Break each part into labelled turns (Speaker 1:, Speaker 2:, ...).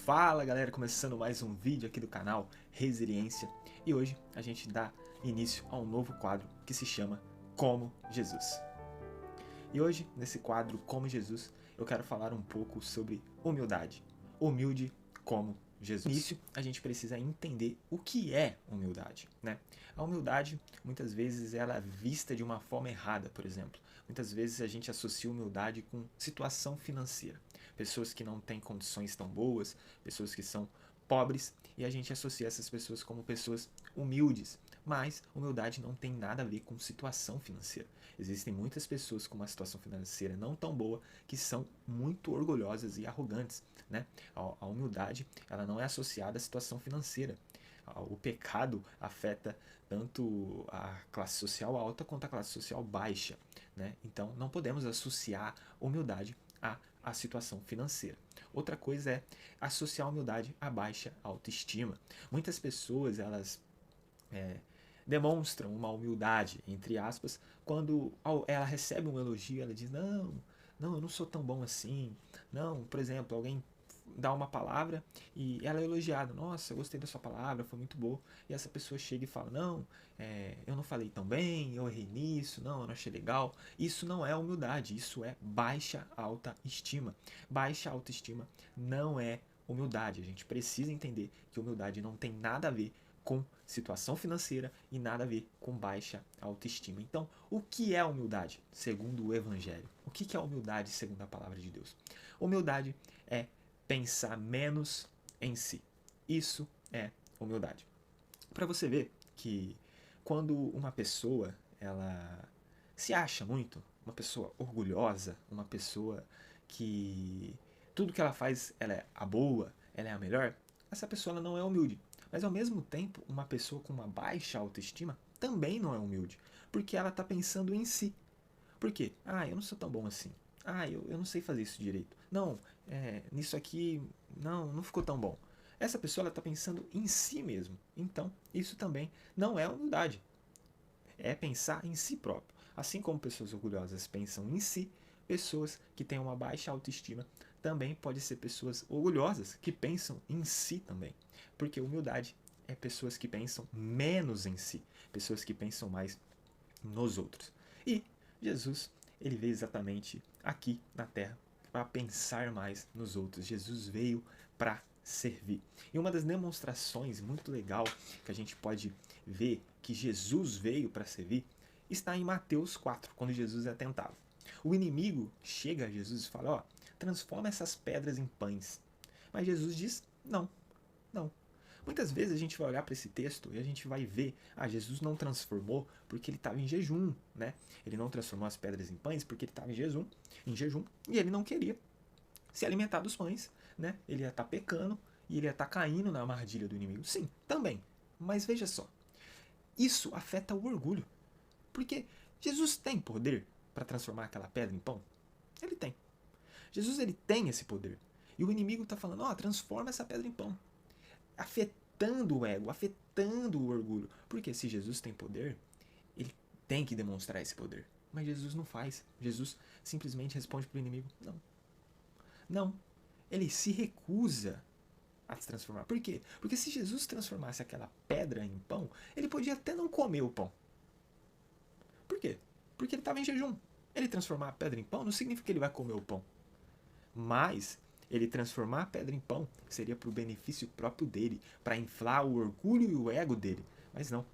Speaker 1: Fala galera, começando mais um vídeo aqui do canal Resiliência, e hoje a gente dá início a um novo quadro que se chama Como Jesus. E hoje, nesse quadro Como Jesus, eu quero falar um pouco sobre humildade. Humilde como Jesus. No início, a gente precisa entender o que é humildade, né? A humildade, muitas vezes, ela é vista de uma forma errada, por exemplo. Muitas vezes a gente associa humildade com situação financeira. Pessoas que não têm condições tão boas, pessoas que são pobres, e a gente associa essas pessoas como pessoas humildes. Mas humildade não tem nada a ver com situação financeira. Existem muitas pessoas com uma situação financeira não tão boa que são muito orgulhosas e arrogantes, né? A humildade, ela não é associada à situação financeira. O pecado afeta tanto a classe social alta quanto a classe social baixa, né? Então não podemos associar humildade à situação financeira. Outra coisa é associar a humildade à baixa autoestima. Muitas pessoas, elas demonstram uma humildade, entre aspas, quando ela recebe um elogio, ela diz, não, eu não sou tão bom assim. Não, por exemplo, alguém dá uma palavra e ela é elogiada. Nossa, eu gostei da sua palavra, foi muito boa. E essa pessoa chega e fala, não, eu não falei tão bem, eu errei nisso, não, eu não achei legal. Isso não é humildade, isso é baixa autoestima. Baixa autoestima não é humildade. A gente precisa entender que humildade não tem nada a ver com situação financeira e nada a ver com baixa autoestima. Então, o que é humildade segundo o Evangelho? O que é humildade segundo a palavra de Deus? Humildade é pensar menos em si. Isso é humildade. Para você ver que quando uma pessoa ela se acha muito, uma pessoa orgulhosa, uma pessoa que tudo que ela faz ela é a boa, ela é a melhor, essa pessoa ela não é humilde. Mas ao mesmo tempo, uma pessoa com uma baixa autoestima também não é humilde, porque ela está pensando em si. Por quê? Eu não sou tão bom assim. Eu não sei fazer isso direito. Não, nisso aqui, não ficou tão bom. Essa pessoa está pensando em si mesmo. Então, isso também não é humildade. É pensar em si próprio. Assim como pessoas orgulhosas pensam em si, pessoas que têm uma baixa autoestima também podem ser pessoas orgulhosas que pensam em si também. Porque humildade é pessoas que pensam menos em si, pessoas que pensam mais nos outros. E Jesus, ele veio exatamente aqui na Terra para pensar mais nos outros. Jesus veio para servir. E uma das demonstrações muito legal que a gente pode ver que Jesus veio para servir está em Mateus 4, quando Jesus é tentado. O inimigo chega a Jesus e fala, transforma essas pedras em pães. Mas Jesus diz, não. Muitas vezes a gente vai olhar para esse texto e a gente vai ver, Jesus não transformou porque ele estava em jejum, né? Ele não transformou as pedras em pães porque ele estava em jejum, e ele não queria se alimentar dos pães, né? Ele ia estar pecando e ele ia estar caindo na armadilha do inimigo. Sim, também. Mas veja só, isso afeta o orgulho. Porque Jesus tem poder para transformar aquela pedra em pão? Ele tem. Jesus, ele tem esse poder. E o inimigo está falando, transforma essa pedra em pão. Afetando o ego, afetando o orgulho. Porque se Jesus tem poder, ele tem que demonstrar esse poder. Mas Jesus não faz. Jesus simplesmente responde para o inimigo, não. Ele se recusa a se transformar. Por quê? Porque se Jesus transformasse aquela pedra em pão, ele podia até não comer o pão. Por quê? Porque ele estava em jejum. Ele transformar a pedra em pão não significa que ele vai comer o pão. Mas ele transformar a pedra em pão seria para o benefício próprio dele, para inflar o orgulho e o ego dele. Mas não.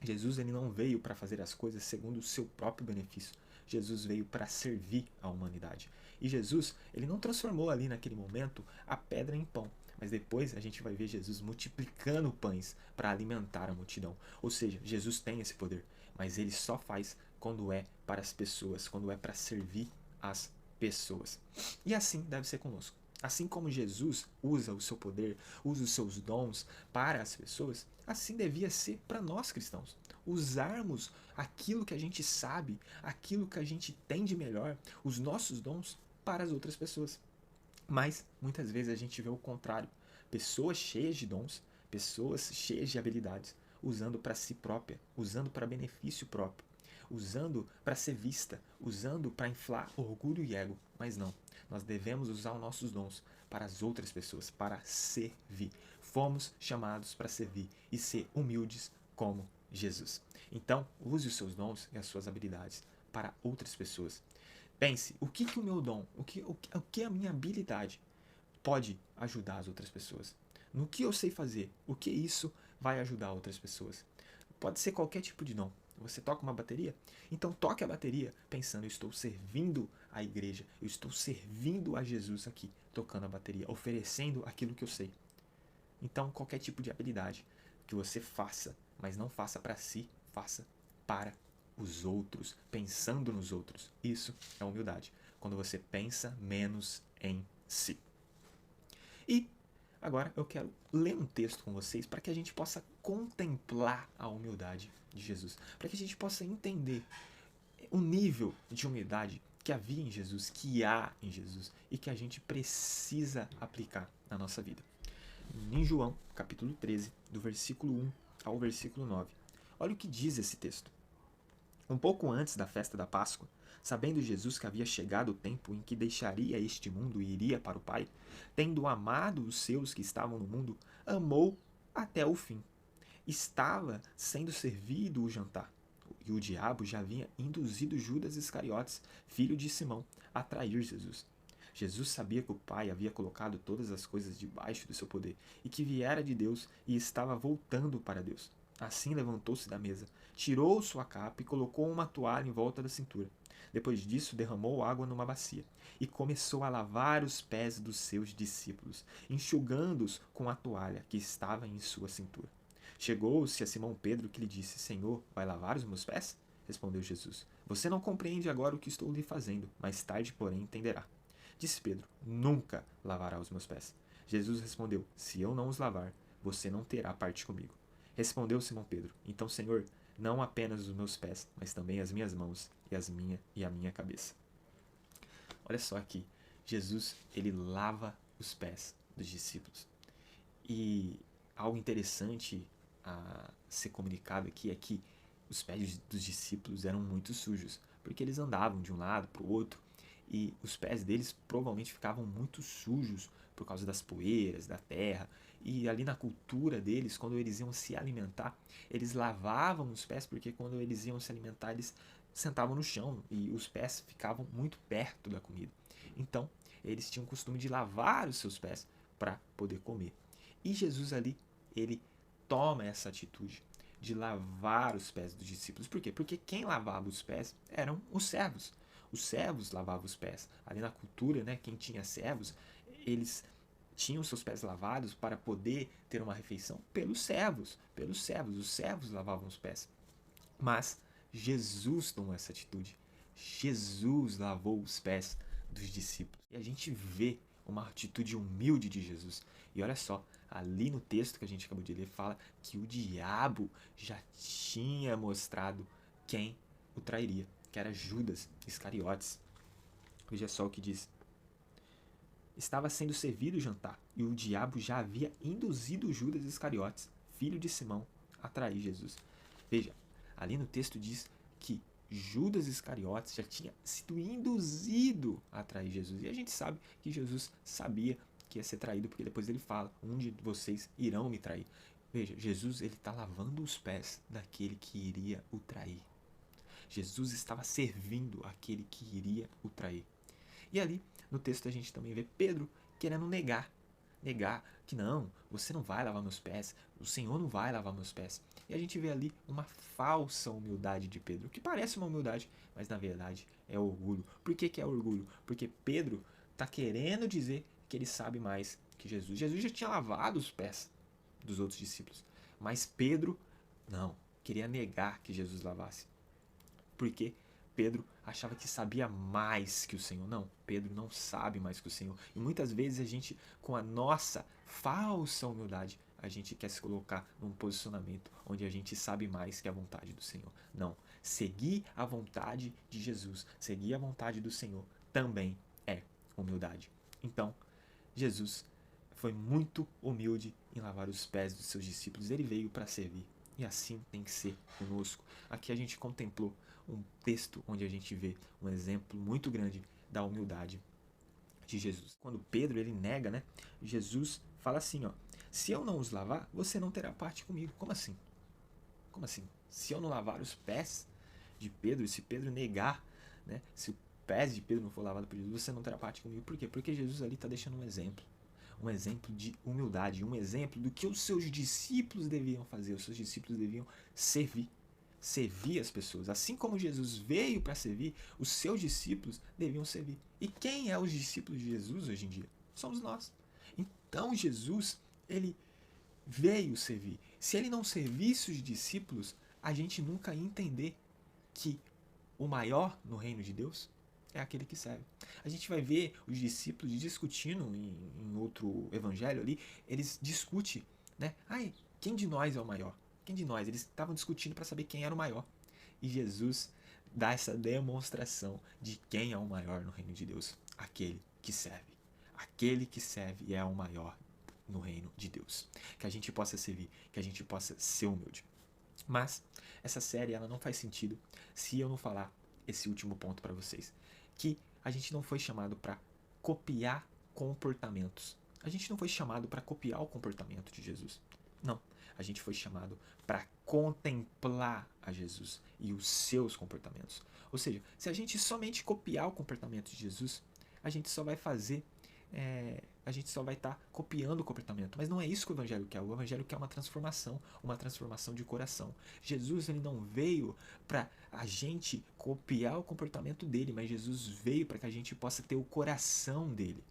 Speaker 1: Jesus, ele não veio para fazer as coisas segundo o seu próprio benefício. Jesus veio para servir a humanidade. E Jesus, ele não transformou ali naquele momento a pedra em pão. Mas depois a gente vai ver Jesus multiplicando pães para alimentar a multidão. Ou seja, Jesus tem esse poder, mas ele só faz quando é para as pessoas, quando é para servir as pessoas. E assim deve ser conosco. Assim como Jesus usa o seu poder, usa os seus dons para as pessoas, assim devia ser para nós cristãos. Usarmos aquilo que a gente sabe, aquilo que a gente tem de melhor, os nossos dons para as outras pessoas. Mas muitas vezes a gente vê o contrário. Pessoas cheias de dons, pessoas cheias de habilidades, usando para si própria, usando para benefício próprio, usando para ser vista, usando para inflar orgulho e ego. Mas não, nós devemos usar os nossos dons para as outras pessoas, para servir. Fomos chamados para servir e ser humildes como Jesus. Então, use os seus dons e as suas habilidades para outras pessoas. Pense, o que o meu dom, o que a minha habilidade pode ajudar as outras pessoas? No que eu sei fazer, o que isso vai ajudar outras pessoas? Pode ser qualquer tipo de dom. Você toca uma bateria? Então toque a bateria pensando, eu estou servindo a igreja, eu estou servindo a Jesus aqui, tocando a bateria, oferecendo aquilo que eu sei. Então qualquer tipo de habilidade que você faça, mas não faça para si, faça para os outros, pensando nos outros. Isso é humildade, quando você pensa menos em si. E agora eu quero ler um texto com vocês para que a gente possa contemplar a humildade de Jesus, para que a gente possa entender o nível de humildade que havia em Jesus, que há em Jesus e que a gente precisa aplicar na nossa vida. Em João, capítulo 13, do versículo 1 ao versículo 9. Olha o que diz esse texto. Um pouco antes da festa da Páscoa, sabendo Jesus que havia chegado o tempo em que deixaria este mundo e iria para o Pai, tendo amado os seus que estavam no mundo, amou até o fim. Estava sendo servido o jantar, e o diabo já havia induzido Judas Iscariotes, filho de Simão, a trair Jesus. Jesus sabia que o Pai havia colocado todas as coisas debaixo do seu poder e que viera de Deus e estava voltando para Deus. Assim levantou-se da mesa, tirou sua capa e colocou uma toalha em volta da cintura. Depois disso, derramou água numa bacia e começou a lavar os pés dos seus discípulos, enxugando-os com a toalha que estava em sua cintura. Chegou-se a Simão Pedro que lhe disse: Senhor, vai lavar os meus pés? Respondeu Jesus: Você não compreende agora o que estou lhe fazendo, mais tarde, porém, entenderá. Disse Pedro: Nunca lavará os meus pés. Jesus respondeu: Se eu não os lavar, você não terá parte comigo. Respondeu Simão Pedro: Então, Senhor, não apenas os meus pés, mas também as minhas mãos e a minha cabeça. Olha só aqui, Jesus, ele lava os pés dos discípulos. E algo interessante a ser comunicado aqui é que os pés dos discípulos eram muito sujos, porque eles andavam de um lado para o outro e os pés deles provavelmente ficavam muito sujos por causa das poeiras, da terra. E ali na cultura deles, quando eles iam se alimentar, eles lavavam os pés, porque quando eles iam se alimentar, eles sentavam no chão e os pés ficavam muito perto da comida. Então, eles tinham o costume de lavar os seus pés para poder comer. E Jesus ali, ele toma essa atitude de lavar os pés dos discípulos. Por quê? Porque quem lavava os pés eram os servos. Os servos lavavam os pés. Ali na cultura, né, quem tinha servos, eles tinham seus pés lavados para poder ter uma refeição pelos servos. Pelos servos. Os servos lavavam os pés. Mas Jesus tomou essa atitude. Jesus lavou os pés dos discípulos. E a gente vê uma atitude humilde de Jesus. E olha só, ali no texto que a gente acabou de ler, fala que o diabo já tinha mostrado quem o trairia, que era Judas Iscariotes. Veja só o que diz. Estava sendo servido o jantar, e o diabo já havia induzido Judas Iscariotes, filho de Simão, a trair Jesus. Veja, ali no texto diz que Judas Iscariotes já tinha sido induzido a trair Jesus. E a gente sabe que Jesus sabia que ia ser traído, porque depois ele fala: um de vocês irão me trair. Veja, Jesus ele está lavando os pés daquele que iria o trair. Jesus estava servindo aquele que iria o trair. E ali no texto a gente também vê Pedro querendo negar que não, você não vai lavar meus pés, o Senhor não vai lavar meus pés. E a gente vê ali uma falsa humildade de Pedro, que parece uma humildade, mas na verdade é orgulho. Por que é orgulho? Porque Pedro está querendo dizer que ele sabe mais que Jesus. Jesus já tinha lavado os pés dos outros discípulos, mas Pedro não, queria negar que Jesus lavasse. Porque Pedro achava que sabia mais que o Senhor. Não, Pedro não sabe mais que o Senhor. E muitas vezes a gente, com a nossa falsa humildade, a gente quer se colocar num posicionamento onde a gente sabe mais que a vontade do Senhor. Não, seguir a vontade de Jesus, seguir a vontade do Senhor também é humildade. Então, Jesus foi muito humilde em lavar os pés dos seus discípulos. Ele veio para servir. E assim tem que ser conosco. Aqui a gente contemplou um texto onde a gente vê um exemplo muito grande da humildade de Jesus. Quando Pedro ele nega, né? Jesus fala assim, ó: se eu não os lavar, você não terá parte comigo. Como assim? Como assim? Se eu não lavar os pés de Pedro, e se Pedro negar, né? Se os pés de Pedro não for lavado por Jesus, você não terá parte comigo. Por quê? Porque Jesus ali está deixando um exemplo. Um exemplo de humildade, um exemplo do que os seus discípulos deviam fazer. Os seus discípulos deviam servir. Servir as pessoas. Assim como Jesus veio para servir, os seus discípulos deviam servir. E quem é os discípulos de Jesus hoje em dia? Somos nós. Então Jesus, ele veio servir. Se ele não servisse os discípulos, a gente nunca ia entender que o maior no reino de Deus é aquele que serve. A gente vai ver os discípulos discutindo em outro evangelho ali, eles discutem, né? Ai, quem de nós é o maior? Quem de nós? Eles estavam discutindo para saber quem era o maior. E Jesus dá essa demonstração de quem é o maior no reino de Deus. Aquele que serve. Aquele que serve é o maior no reino de Deus. Que a gente possa servir, que a gente possa ser humilde. Mas essa série ela não faz sentido se eu não falar esse último ponto para vocês, que a gente não foi chamado para copiar comportamentos. A gente não foi chamado para copiar o comportamento de Jesus. Não, a gente foi chamado para contemplar a Jesus e os seus comportamentos. Ou seja, se a gente somente copiar o comportamento de Jesus, a gente só vai fazer a gente só vai estar copiando o comportamento. Mas não é isso que o Evangelho quer. O Evangelho quer uma transformação de coração. Jesus ele não veio para a gente copiar o comportamento dele, mas Jesus veio para que a gente possa ter o coração dele.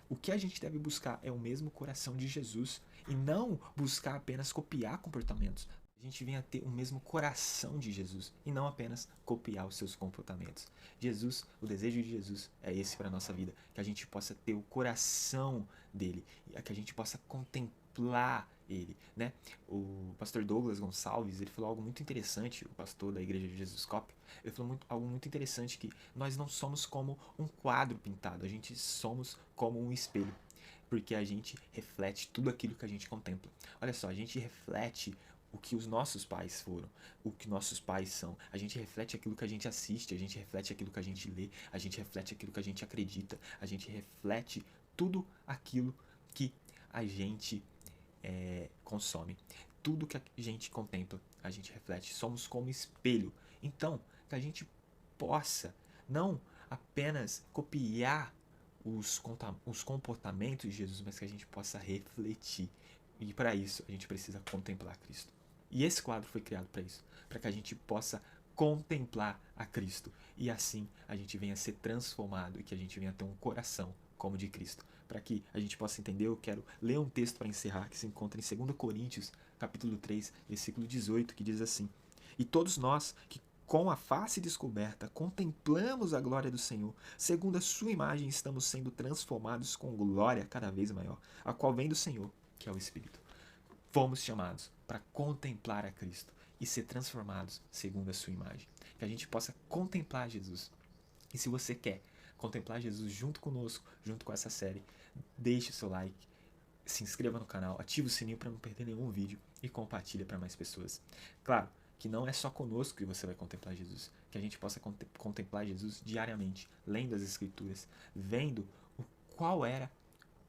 Speaker 1: O que a gente deve buscar é o mesmo coração de Jesus e não buscar apenas copiar comportamentos. A gente venha ter o mesmo coração de Jesus e não apenas copiar os seus comportamentos. Jesus, o desejo de Jesus é esse para a nossa vida, que a gente possa ter o coração dele, que a gente possa contemplar ele, né? O pastor Douglas Gonçalves, ele falou algo muito interessante, o pastor da Igreja de Jesus Cop, ele falou algo muito interessante, que nós não somos como um quadro pintado, a gente somos como um espelho, porque a gente reflete tudo aquilo que a gente contempla. Olha só, a gente reflete o que os nossos pais foram, o que nossos pais são. A gente reflete aquilo que a gente assiste, a gente reflete aquilo que a gente lê, a gente reflete aquilo que a gente acredita, a gente reflete tudo aquilo que a gente consome. Tudo que a gente contempla, a gente reflete. Somos como espelho. Então, que a gente possa não apenas copiar os comportamentos de Jesus, mas que a gente possa refletir. E para isso, a gente precisa contemplar Cristo. E esse quadro foi criado para isso, para que a gente possa contemplar a Cristo. E assim a gente venha ser transformado e que a gente venha ter um coração como o de Cristo. Para que a gente possa entender, eu quero ler um texto para encerrar, que se encontra em 2 Coríntios, capítulo 3, versículo 18, que diz assim: e todos nós que com a face descoberta contemplamos a glória do Senhor, segundo a sua imagem estamos sendo transformados com glória cada vez maior, a qual vem do Senhor, que é o Espírito. Fomos chamados para contemplar a Cristo e ser transformados segundo a sua imagem. Que a gente possa contemplar Jesus. E se você quer contemplar Jesus junto conosco, junto com essa série, deixe o seu like, se inscreva no canal, ative o sininho para não perder nenhum vídeo e compartilhe para mais pessoas. Claro que não é só conosco que você vai contemplar Jesus, que a gente possa contemplar Jesus diariamente, lendo as Escrituras, vendo qual era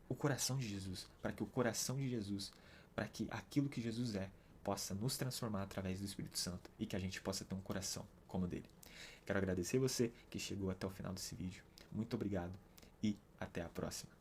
Speaker 1: o coração de Jesus, para que o coração de Jesus, para que aquilo que Jesus é, possa nos transformar através do Espírito Santo e que a gente possa ter um coração como o dele. Quero agradecer você que chegou até o final desse vídeo. Muito obrigado e até a próxima.